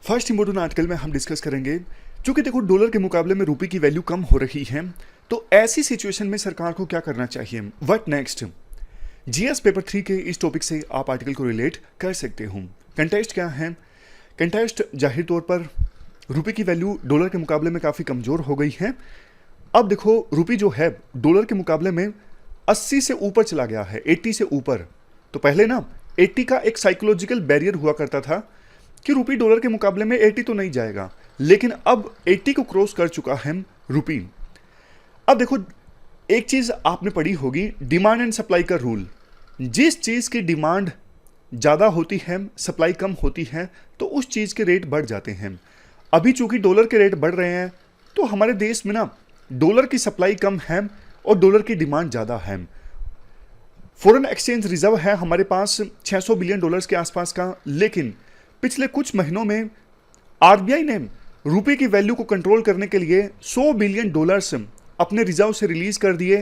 First important article में हम discuss करेंगे, क्योंकि देखो डॉलर के मुकाबले में रुपए की वैल्यू कम हो रही है, तो ऐसी सिचुएशन में सरकार को क्या करना चाहिए, व्हाट नेक्स्ट। जीएस पेपर 3 के इस टॉपिक से आप आर्टिकल को रिलेट कर सकते हो। कंटेस्ट क्या है? कंटेस्ट जाहिर तौर पर रुपए की वैल्यू डॉलर के मुकाबले में काफ़ी कमज़ोर हो गई है। अब देखो रुपये जो है डॉलर के मुकाबले में 80 से ऊपर चला गया है, 80 से ऊपर। तो पहले ना 80 का एक साइकोलॉजिकल बैरियर हुआ करता था कि रुपये डॉलर के मुकाबले में 80 तो नहीं जाएगा, लेकिन अब 80 को क्रॉस कर चुका है रुपये। अब देखो एक चीज़ आपने पढ़ी होगी, डिमांड एंड सप्लाई का रूल। जिस चीज़ की डिमांड ज़्यादा होती है, सप्लाई कम होती है, तो उस चीज़ के रेट बढ़ जाते हैं। अभी चूंकि डॉलर के रेट बढ़ रहे हैं, तो हमारे देश में ना डॉलर की सप्लाई कम है और डॉलर की डिमांड ज़्यादा है। फॉरेन एक्सचेंज रिजर्व है हमारे पास 600 बिलियन डॉलर्स के आसपास का, लेकिन पिछले कुछ महीनों में आरबीआई ने रुपए की वैल्यू को कंट्रोल करने के लिए 100 बिलियन डॉलर्स अपने रिजर्व से रिलीज कर दिए,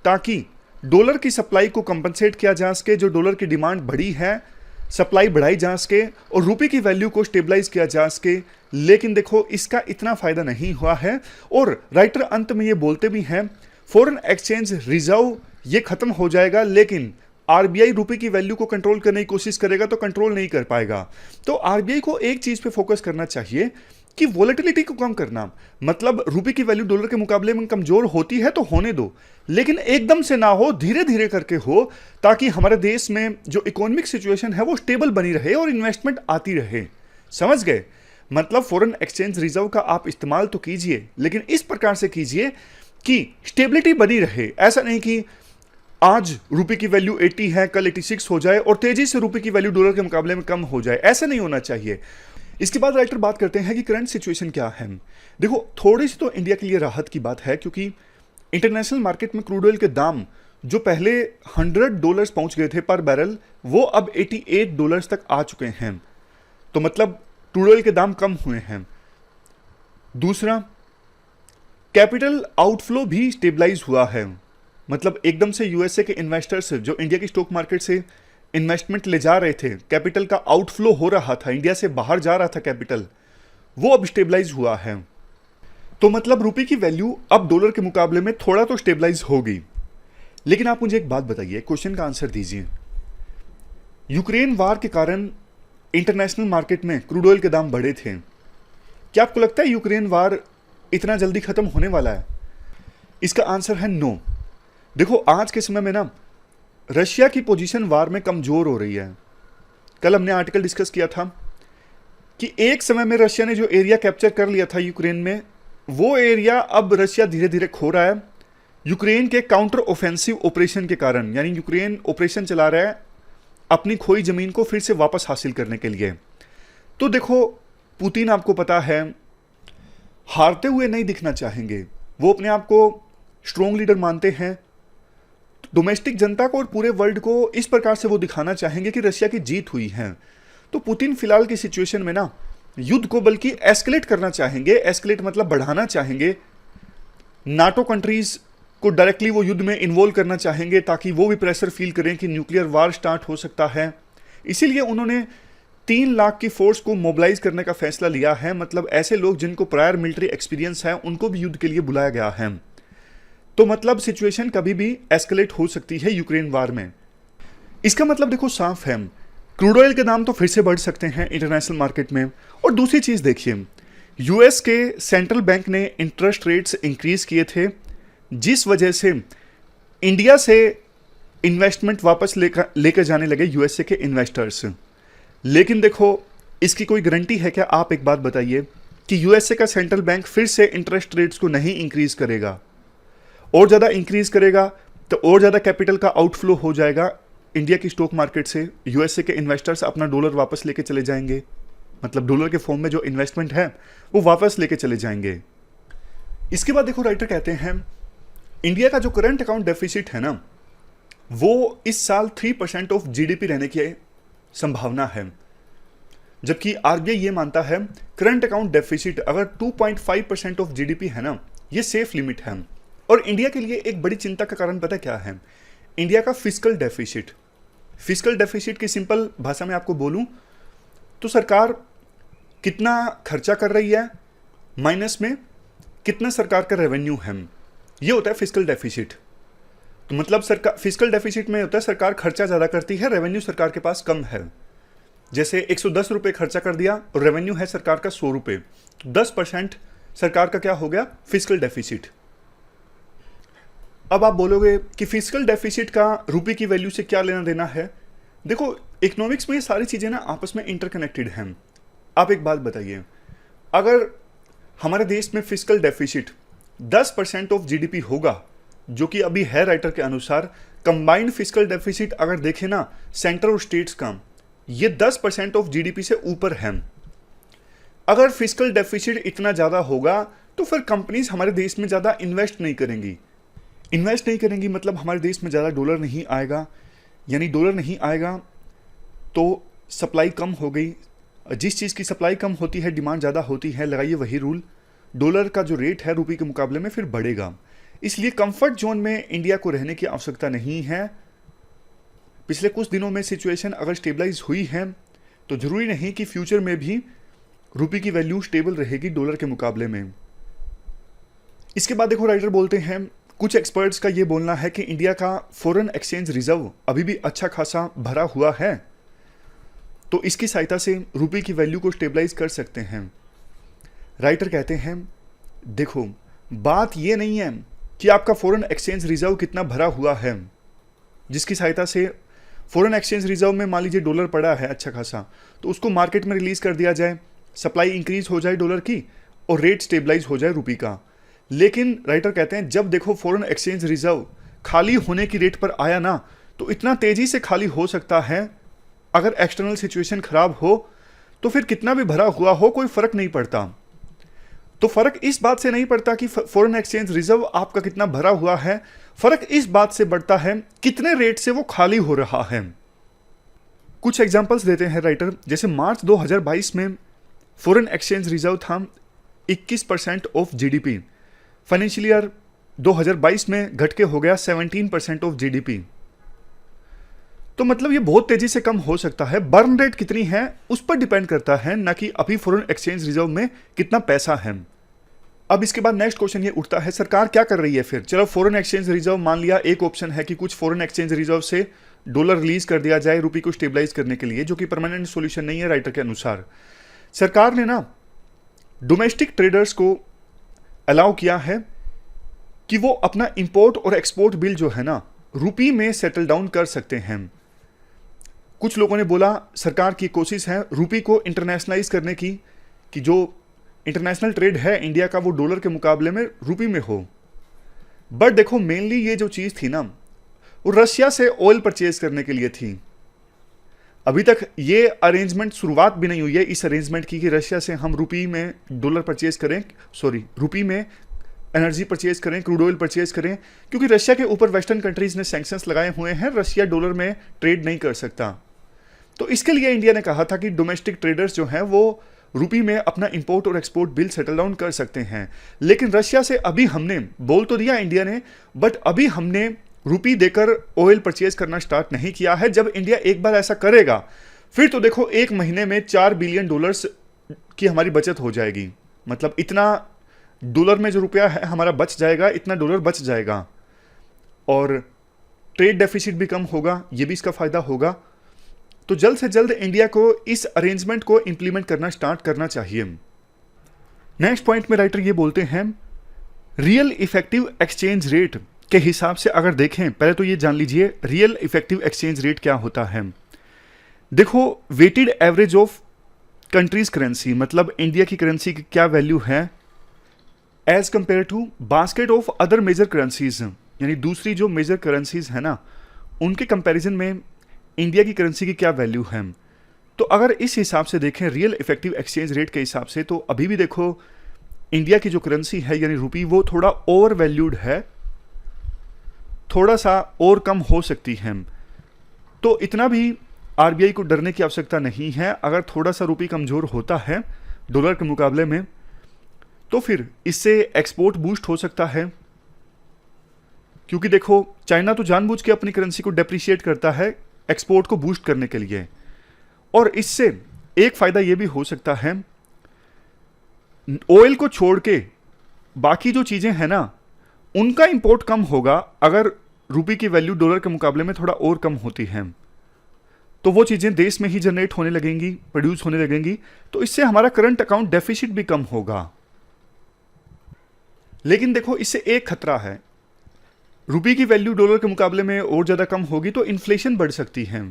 ताकि डॉलर की सप्लाई को कंपनसेट किया जा सके। जो डॉलर की डिमांड बढ़ी है, सप्लाई बढ़ाई जा सके और रुपए की वैल्यू को स्टेबलाइज किया जा सके। लेकिन देखो इसका इतना फायदा नहीं हुआ है, और राइटर अंत में ये बोलते भी हैं फॉरेन एक्सचेंज रिजर्व ये खत्म हो जाएगा, लेकिन आरबीआई रुपए की वैल्यू को कंट्रोल करने की कोशिश करेगा तो कंट्रोल नहीं कर पाएगा। तो आरबीआई को एक चीज पे फोकस करना चाहिए कि वोलेटिलिटी को कम करना। मतलब रुपए की वैल्यू डॉलर के मुकाबले में कमजोर होती है तो होने दो, लेकिन एकदम से ना हो, धीरे धीरे करके हो, ताकि हमारे देश में जो इकोनॉमिक सिचुएशन है वो स्टेबल बनी रहे और इन्वेस्टमेंट आती रहे। समझ गए? मतलब फॉरेन एक्सचेंज रिजर्व का आप इस्तेमाल तो कीजिए, लेकिन इस प्रकार से कीजिए कि स्टेबिलिटी बनी रहे। ऐसा नहीं कि आज रुपए की वैल्यू 80 है, कल 86 हो जाए और तेजी से रुपए की वैल्यू डॉलर के मुकाबले में कम हो जाए। ऐसा नहीं होना चाहिए। इसके बाद राइटर बात करते हैं कि करंट सिचुएशन क्या है। देखो थोड़ी सी तो इंडिया के लिए राहत की बात है, क्योंकि इंटरनेशनल मार्केट में क्रूड ऑयल के दाम जो पहले $100 पहुंच गए थे पर बैरल, वो अब $88 तक आ चुके हैं। तो मतलब क्रूड ऑयल के दाम कम हुए हैं। दूसरा, कैपिटल आउटफ्लो भी स्टेबलाइज हुआ है। मतलब एकदम से यूएसए के इन्वेस्टर्स जो इंडिया की स्टॉक मार्केट से इन्वेस्टमेंट ले जा रहे थे, कैपिटल का आउटफ्लो हो रहा था, इंडिया से बाहर जा रहा था कैपिटल, वो अब स्टेबलाइज हुआ है। तो मतलब रुपए की वैल्यू अब डॉलर के मुकाबले में थोड़ा तो स्टेबलाइज होगी। लेकिन आप मुझे एक बात बताइए, क्वेश्चन का आंसर दीजिए। यूक्रेन वार के कारण इंटरनेशनल मार्केट में क्रूड ऑयल के दाम बढ़े थे। क्या आपको लगता है यूक्रेन वार इतना जल्दी खत्म होने वाला है? इसका आंसर है नो। देखो आज के समय में ना रशिया की पोजीशन वार में कमजोर हो रही है। कल हमने आर्टिकल डिस्कस किया था कि एक समय में रशिया ने जो एरिया कैप्चर कर लिया था यूक्रेन में, वो एरिया अब रशिया धीरे धीरे खो रहा है यूक्रेन के काउंटर ऑफेंसिव ऑपरेशन के कारण। यानी यूक्रेन ऑपरेशन चला रहा है अपनी खोई जमीन को फिर से वापस हासिल करने के लिए। तो देखो पुतिन, आपको पता है, हारते हुए नहीं दिखना चाहेंगे। वो अपने आप को स्ट्रॉन्ग लीडर मानते हैं। डोमेस्टिक जनता को और पूरे वर्ल्ड को इस प्रकार से वो दिखाना चाहेंगे कि रशिया की जीत हुई है। तो पुतिन फिलहाल की सिचुएशन में ना युद्ध को बल्कि एस्केलेट करना चाहेंगे। एस्केलेट मतलब बढ़ाना चाहेंगे। नाटो कंट्रीज को डायरेक्टली वो युद्ध में इन्वॉल्व करना चाहेंगे, ताकि वो भी प्रेशर फील करें कि न्यूक्लियर वार स्टार्ट हो सकता है। इसीलिए उन्होंने 3 लाख की फोर्स को मोबिलाइज करने का फैसला लिया है। मतलब ऐसे लोग जिनको प्रायर मिलिट्री एक्सपीरियंस है, उनको भी युद्ध के लिए बुलाया गया है। तो मतलब सिचुएशन कभी भी एस्केलेट हो सकती है यूक्रेन वार में। इसका मतलब देखो साफ है, क्रूड ऑयल के दाम तो फिर से बढ़ सकते हैं इंटरनेशनल मार्केट में। और दूसरी चीज देखिए, यूएस के सेंट्रल बैंक ने इंटरेस्ट रेट्स इंक्रीज किए थे, जिस वजह से इंडिया से इन्वेस्टमेंट वापस लेकर जाने लगे यूएसए के इन्वेस्टर्स। लेकिन देखो इसकी कोई गारंटी है क्या? आप एक बात बताइए कि यूएसए का सेंट्रल बैंक फिर से इंटरेस्ट रेट्स को नहीं इंक्रीज करेगा। और ज़्यादा इंक्रीज करेगा तो और ज़्यादा कैपिटल का आउटफ्लो हो जाएगा इंडिया की स्टॉक मार्केट से। यूएसए के इन्वेस्टर्स अपना डॉलर वापस लेके चले जाएंगे। मतलब डॉलर के फॉर्म में जो इन्वेस्टमेंट है वो वापस लेके चले जाएंगे। इसके बाद देखो राइटर कहते हैं इंडिया का जो करंट अकाउंट डेफिसिट है ना, वो इस साल 3% ऑफ जीडीपी रहने की संभावना है। जबकि आरबीआई ये मानता है करंट अकाउंट डेफिसिट अगर 2.5% ऑफ जीडीपी है ना, ये सेफ लिमिट है। और इंडिया के लिए एक बड़ी चिंता का कारण पता क्या है? इंडिया का फिस्कल डेफिसिट। फिस्कल डेफिसिट की सिंपल भाषा में आपको बोलूं तो सरकार कितना खर्चा कर रही है, माइनस में कितना सरकार का रेवेन्यू है, ये होता है फिस्कल डेफिसिट। तो मतलब सरकार फिस्कल डेफिसिट में होता है सरकार खर्चा ज़्यादा करती है, रेवेन्यू सरकार के पास कम है। जैसे 110 रुपये खर्चा कर दिया और रेवेन्यू है सरकार का 100 रुपये, तो 10% सरकार का क्या हो गया, फिस्कल डेफिसिट। अब आप बोलोगे कि फिस्कल डेफिसिट का रुपये की वैल्यू से क्या लेना देना है। देखो, इकोनॉमिक्स में ये सारी चीज़ें ना आपस में इंटरकनेक्टेड हैं। आप एक बात बताइए, अगर हमारे देश में फिस्कल डेफिसिट 10% ऑफ जीडीपी होगा, जो कि अभी है राइटर के अनुसार, कंबाइंड फिस्कल डेफिसिट अगर देखें ना सेंटर और स्टेट्स का, ये 10% ऑफ जीडीपी से ऊपर है। अगर फिस्कल डेफिसिट इतना ज़्यादा होगा तो फिर कंपनीज हमारे देश में ज़्यादा इन्वेस्ट नहीं करेंगी। इन्वेस्ट नहीं करेंगी मतलब हमारे देश में ज़्यादा डॉलर नहीं आएगा, यानी डॉलर नहीं आएगा तो सप्लाई कम हो गई। जिस चीज़ की सप्लाई कम होती है डिमांड ज़्यादा होती है, लगाइए वही रूल, डॉलर का जो रेट है रुपये के मुकाबले में फिर बढ़ेगा। इसलिए कंफर्ट जोन में इंडिया को रहने की आवश्यकता नहीं है। पिछले कुछ दिनों में सिचुएशन अगर स्टेबलाइज हुई है तो ज़रूरी नहीं कि फ्यूचर में भी रुपये की वैल्यू स्टेबल रहेगी डॉलर के मुकाबले में। इसके बाद देखो राइटर बोलते हैं, कुछ एक्सपर्ट्स का ये बोलना है कि इंडिया का फॉरेन एक्सचेंज रिजर्व अभी भी अच्छा खासा भरा हुआ है, तो इसकी सहायता से रुपये की वैल्यू को स्टेबलाइज कर सकते हैं। राइटर कहते हैं, देखो बात ये नहीं है कि आपका फॉरेन एक्सचेंज रिजर्व कितना भरा हुआ है, जिसकी सहायता से फॉरेन एक्सचेंज रिजर्व में मान लीजिए डॉलर पड़ा है अच्छा खासा, तो उसको मार्केट में रिलीज कर दिया जाए, सप्लाई इंक्रीज हो जाए डॉलर की और रेट स्टेबलाइज हो जाए रुपये का। लेकिन राइटर कहते हैं जब देखो फॉरेन एक्सचेंज रिजर्व खाली होने की रेट पर आया ना, तो इतना तेजी से खाली हो सकता है, अगर एक्सटर्नल सिचुएशन खराब हो तो फिर कितना भी भरा हुआ हो कोई फर्क नहीं पड़ता। तो फर्क इस बात से नहीं पड़ता कि फॉरेन एक्सचेंज रिजर्व आपका कितना भरा हुआ है, फर्क इस बात से पड़ता है कितने रेट से वो खाली हो रहा है। कुछ एग्जांपल्स देते हैं राइटर, जैसे मार्च 2022 में फॉरेन एक्सचेंज रिजर्व था 21% ऑफ जीडीपी, फाइनेंशियल ईयर 2022 में घट के हो गया 17% ऑफ जीडीपी। तो मतलब ये बहुत तेजी से कम हो सकता है। बर्न रेट कितनी है उस पर डिपेंड करता है, ना कि अभी फॉरेन एक्सचेंज रिजर्व में कितना पैसा है। अब इसके बाद नेक्स्ट क्वेश्चन ये उठता है, सरकार क्या कर रही है फिर। चलो फॉरेन एक्सचेंज रिजर्व मान लिया, एक ऑप्शन है कि कुछ फॉरेन एक्सचेंज रिजर्व से डॉलर रिलीज कर दिया जाए रुपये को स्टेबलाइज करने के लिए, जो कि परमानेंट सोल्यूशन नहीं है राइटर के अनुसार। सरकार ने ना डोमेस्टिक ट्रेडर्स को अलाउ किया है कि वो अपना इंपोर्ट और एक्सपोर्ट बिल जो है ना रुपये में सेटल डाउन कर सकते हैं। कुछ लोगों ने बोला सरकार की कोशिश है रुपये को इंटरनेशनलाइज करने की, कि जो इंटरनेशनल ट्रेड है इंडिया का वो डॉलर के मुकाबले में रुपये में हो। बट देखो मेनली ये जो चीज़ थी ना वो रशिया से ऑयल परचेज करने के लिए थी। अभी तक ये अरेंजमेंट शुरुआत भी नहीं हुई है इस अरेंजमेंट की कि रशिया से हम रुपये में डॉलर परचेज करें, रुपये में एनर्जी परचेज करें, क्रूड ऑयल परचेज करें, क्योंकि रशिया के ऊपर वेस्टर्न कंट्रीज ने सैंक्शंस लगाए हुए हैं, रशिया डॉलर में ट्रेड नहीं कर सकता। तो इसके लिए इंडिया ने कहा था कि डोमेस्टिक ट्रेडर्स जो हैं वो रुपये में अपना इंपोर्ट और एक्सपोर्ट बिल सेटल डाउन कर सकते हैं। लेकिन रशिया से अभी हमने बोल तो दिया इंडिया ने, बट अभी हमने रुपये देकर ऑयल परचेज करना स्टार्ट नहीं किया है। जब इंडिया एक बार ऐसा करेगा फिर तो देखो एक महीने में $4 बिलियन की हमारी बचत हो जाएगी। मतलब इतना डॉलर में जो रुपया है हमारा बच जाएगा, इतना डॉलर बच जाएगा और ट्रेड डेफिसिट भी कम होगा, ये भी इसका फायदा होगा। तो जल्द से जल्द इंडिया को इस अरेंजमेंट को इंप्लीमेंट करना स्टार्ट करना चाहिए। नेक्स्ट पॉइंट में राइटर ये बोलते हैं, रियल इफेक्टिव एक्सचेंज रेट के हिसाब से अगर देखें, पहले तो ये जान लीजिए रियल इफेक्टिव एक्सचेंज रेट क्या होता है। देखो weighted average of countries currency, मतलब इंडिया की करेंसी की क्या वैल्यू है as compared to basket of other major currencies, यानी दूसरी जो मेजर करेंसीज है ना उनके कंपैरिजन में इंडिया की करेंसी की क्या वैल्यू है। तो अगर इस हिसाब से देखें रियल इफेक्टिव एक्सचेंज रेट के हिसाब से, तो अभी भी देखो इंडिया की जो करेंसी है यानी रुपये वो थोड़ा ओवर वैल्यूड है, थोड़ा सा और कम हो सकती है। तो इतना भी आरबीआई को डरने की आवश्यकता नहीं है। अगर थोड़ा सा रुपये कमज़ोर होता है डॉलर के मुकाबले में तो फिर इससे एक्सपोर्ट बूस्ट हो सकता है, क्योंकि देखो चाइना तो जानबूझ के अपनी करेंसी को डेप्रिशिएट करता है एक्सपोर्ट को बूस्ट करने के लिए। और इससे एक फ़ायदा ये भी हो सकता है ऑयल को छोड़ के बाकी जो चीज़ें हैं ना, उनका इंपोर्ट कम होगा अगर रुपये की वैल्यू डॉलर के मुकाबले में थोड़ा और कम होती है। तो वो चीज़ें देश में ही जनरेट होने लगेंगी, प्रोड्यूस होने लगेंगी, तो इससे हमारा करंट अकाउंट डेफिसिट भी कम होगा। लेकिन देखो, इससे एक खतरा है, रुपये की वैल्यू डॉलर के मुकाबले में और ज़्यादा कम होगी तो इन्फ्लेशन बढ़ सकती है।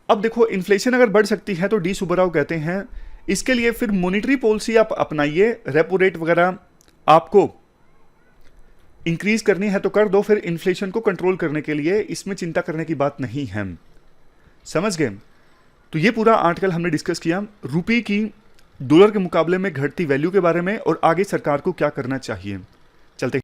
अब देखो, इन्फ्लेशन अगर बढ़ सकती है तो डी सुब्बाराव कहते हैं इसके लिए फिर मॉनिटरी पॉलिसी आप अपनाइए, रेपो रेट वगैरह आपको इंक्रीज करनी है तो कर दो, फिर इन्फ्लेशन को कंट्रोल करने के लिए इसमें चिंता करने की बात नहीं है। समझ गए? तो ये पूरा आर्टिकल हमने डिस्कस किया रुपये की डॉलर के मुकाबले में घटती वैल्यू के बारे में और आगे सरकार को क्या करना चाहिए।